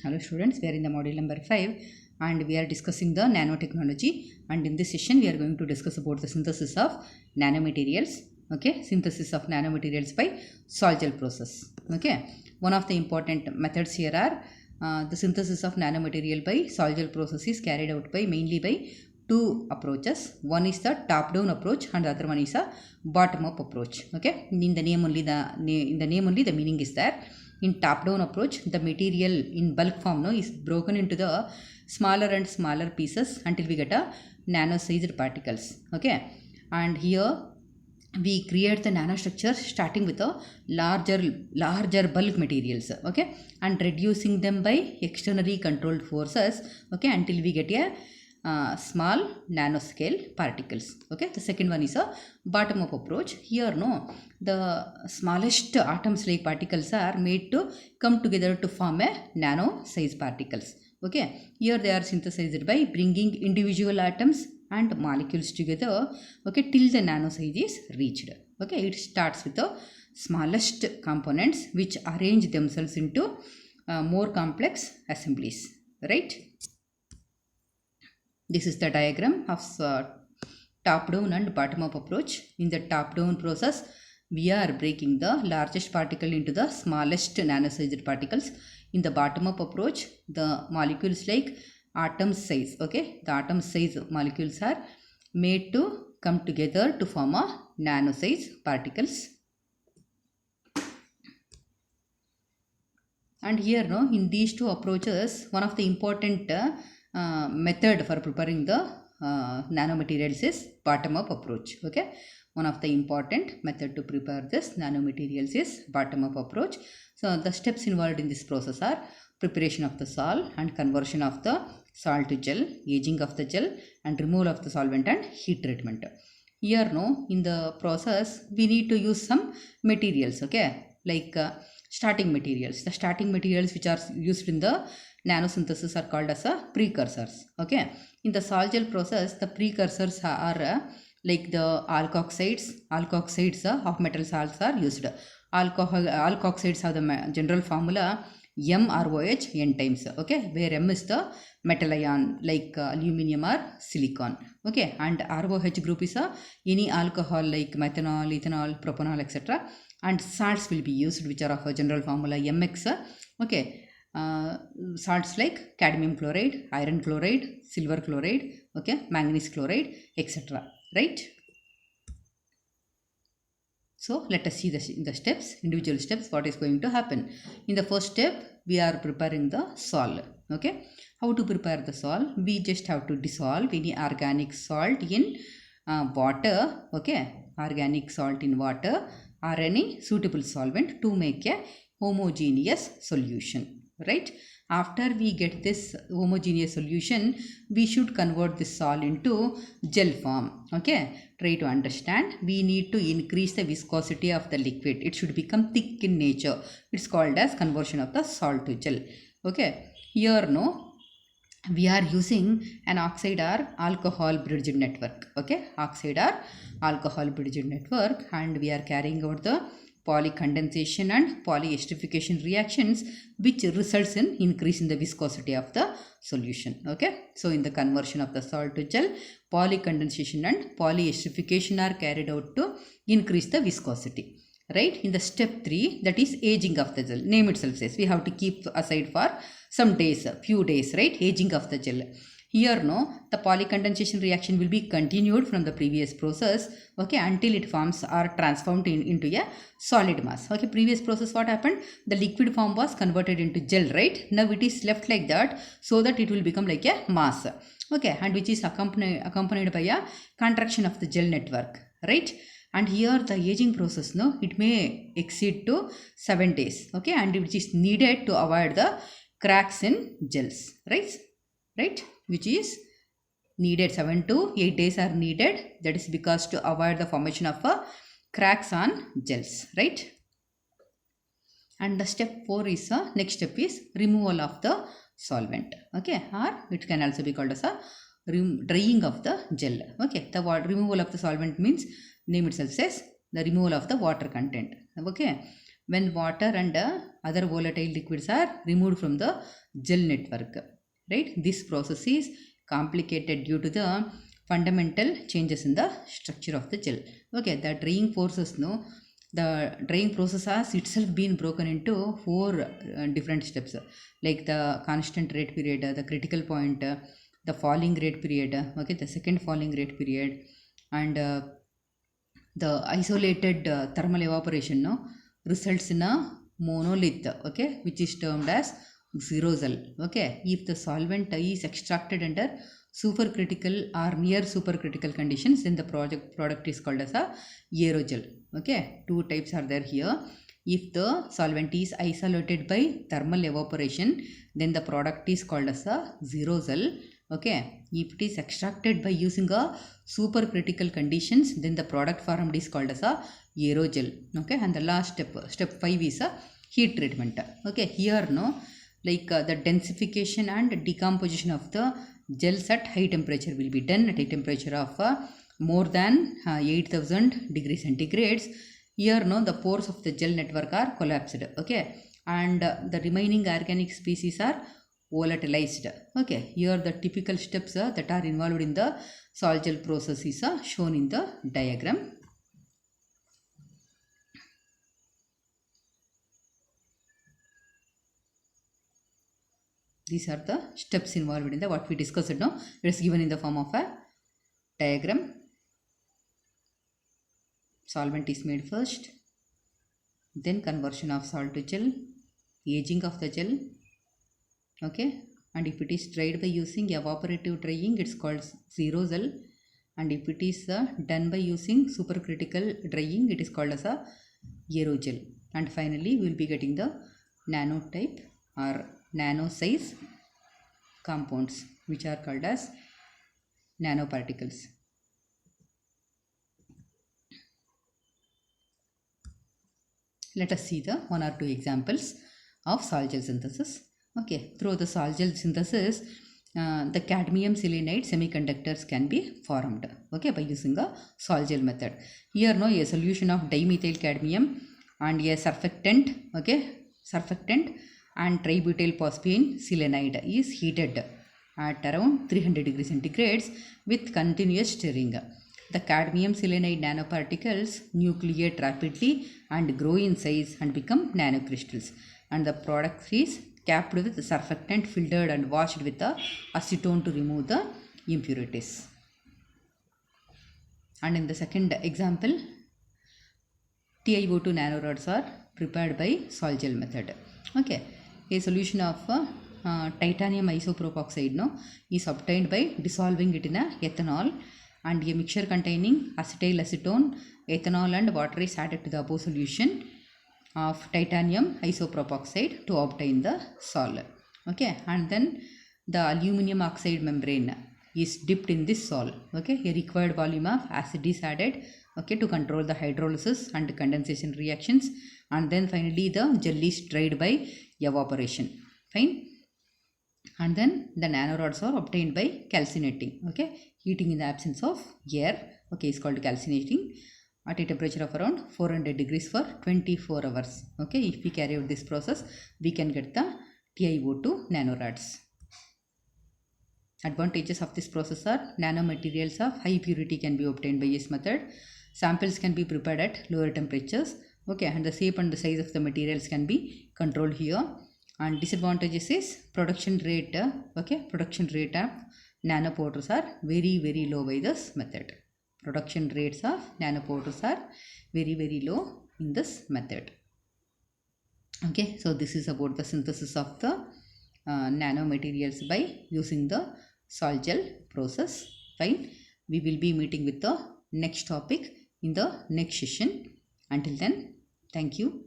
Hello students, we are in the module number 5 and we are discussing the nanotechnology, and in this session we are going to discuss about the synthesis of nanomaterials. Okay, synthesis of nanomaterials by Sol-Gel process. Okay, one of the important methods here are the synthesis of nanomaterial by Sol-Gel process is carried out by mainly by two approaches. One is the top down approach and the other one is a bottom up approach. Okay, in the name only the meaning is there. In top down approach, the material in bulk form is broken into the smaller and smaller pieces until we get a nano sized particles. Okay, and here we create the nanostructure starting with a larger bulk materials, okay, and reducing them by externally controlled forces, okay, until we get a small nanoscale particles. Okay, the second one is a bottom up approach. Here the smallest atoms like particles are made to come together to form a nano size particles. Okay, here they are synthesized by bringing individual atoms and molecules together, okay, till the nano size is reached. Okay, it starts with the smallest components which arrange themselves into more complex assemblies, right? This is the diagram of top down and bottom up approach. In the top down process, we are breaking the largest particle into the smallest nano sized particles. In the bottom up approach, the molecules like atom size, okay, the atom size molecules are made to come together to form a nano size particles. And here in these two approaches, one of the important method for preparing the nanomaterials is bottom up approach. Okay, one of the important method to prepare this nanomaterials is bottom up approach. So the steps involved in this process are preparation of the sol and conversion of the salt to gel, aging of the gel, and removal of the solvent and heat treatment. Here in the process we need to use some materials, okay, like starting materials. The starting materials which are used in the nanosynthesis are called as precursors. Okay, in the Sol-Gel process, the precursors are like the alkoxides of metal salts are used. Alkoxides have the general formula MROH n times. Okay, where M is the metal ion like aluminium or silicon. Okay, and ROH group is any alcohol like methanol, ethanol, propanol, etc. And salts will be used which are of a general formula MX. Okay, salts like cadmium chloride, iron chloride, silver chloride, okay, manganese chloride, etc. Right? So let us see the steps, individual steps, what is going to happen. In the first step, we are preparing the sol. Okay, how to prepare the sol? We just have to dissolve any organic salt in water. Okay, organic salt in water or any suitable solvent to make a homogeneous solution. Right? After we get this homogeneous solution, we should convert this sol into gel form. Okay, try to understand. We need to increase the viscosity of the liquid. It should become thick in nature. It's called as conversion of the salt to gel. Okay, here we are using an oxide or alcohol bridge network. Okay, oxide or alcohol bridge network, and we are carrying out the polycondensation and polyesterification reactions which results in increase in the viscosity of the solution. Okay, so in the conversion of the salt to gel, polycondensation and polyesterification are carried out to increase the viscosity. Right? In the step 3, that is aging of the gel, name itself says we have to keep aside for some days, few days, right? Aging of the gel. Here the polycondensation reaction will be continued from the previous process, okay, until it forms or transformed into a solid mass. Okay, previous process what happened? The liquid form was converted into gel, right? Now it is left like that so that it will become like a mass. Okay, and which is accompanied by a contraction of the gel network, right? And here the aging process it may exceed to 7 days, okay, and which is needed to avoid the cracks in gels, right, which is needed. 7 to 8 days are needed. That is because to avoid the formation of cracks on gels, right? And the step 4 is next step is removal of the solvent. Okay, or it can also be called as a drying of the gel. Okay, the removal of the solvent means name itself says the removal of the water content. Okay, when water and other volatile liquids are removed from the gel network, right? This process is complicated due to the fundamental changes in the structure of the gel. Okay, the drying forces, no, the drying process has itself been broken into four different steps, like the constant rate period, the critical point, the falling rate period, okay, the second falling rate period, and the isolated thermal evaporation, no, results in a monolith, okay, which is termed as xerosol. Okay, if the solvent is extracted under supercritical or near supercritical conditions, then the product is called as a aerogel. Okay, two types are there here. If the solvent is isolated by thermal evaporation, then the product is called as a xerosol. Okay, if it is extracted by using a supercritical conditions, then the product formed is called as a aerogel. Okay, and the last step 5 is a heat treatment. Okay, here, no, like the densification and decomposition of the gels at high temperature will be done at a temperature of more than 8000 degrees centigrades. Here, no, the pores of the gel network are collapsed. Okay, and the remaining organic species are volatilized. Okay, here the typical steps that are involved in the sol gel process is shown in the diagram. These are the steps involved in the what we discussed now. It is given in the form of a diagram. Solvent is made first, then conversion of salt to gel, aging of the gel. Okay, and if it is dried by using evaporative drying, it's called xerosol, and if it is done by using supercritical drying, it is called as a aerogel. And finally we will be getting the nanotype or nano size compounds, which are called as nanoparticles. Let us see the one or two examples of sol gel synthesis. Okay, through the sol gel synthesis, the cadmium selenide semiconductors can be formed, okay, by using a sol gel method. Here, no, a solution of dimethyl cadmium and a surfactant, okay, surfactant and tributyl phosphine selenide is heated at around 300 degrees centigrades with continuous stirring. The cadmium selenide nanoparticles nucleate rapidly and grow in size and become nanocrystals, and the product is capped with surfactant, filtered and washed with the acetone to remove the impurities. And in the second example, TiO2 nanorods are prepared by sol gel method. Okay, a solution of titanium isopropoxide, no, is obtained by dissolving it in a ethanol, and a mixture containing acetyl acetone, ethanol and water is added to the above solution of titanium isopropoxide to obtain the sol. Okay, and then the aluminum oxide membrane is dipped in this sol. Okay, a required volume of acid is added, okay, to control the hydrolysis and condensation reactions, and then finally the gel is dried by evaporation. Fine. And then the nanorods are obtained by calcinating, okay, heating in the absence of air, okay, is called calcinating at a temperature of around 400 degrees for 24 hours. Okay, if we carry out this process, we can get the TiO2 nanorods. Advantages of this process are nanomaterials of high purity can be obtained by this method, samples can be prepared at lower temperatures, okay, and the shape and the size of the materials can be controlled here. And disadvantages is production rate, okay, production rate of nanopowders are very low by this method. Production rates of nanopowders are very low in this method. Okay, so this is about the synthesis of the nanomaterials by using the sol gel process. Fine, we will be meeting with the next topic in the next session. Until then, thank you.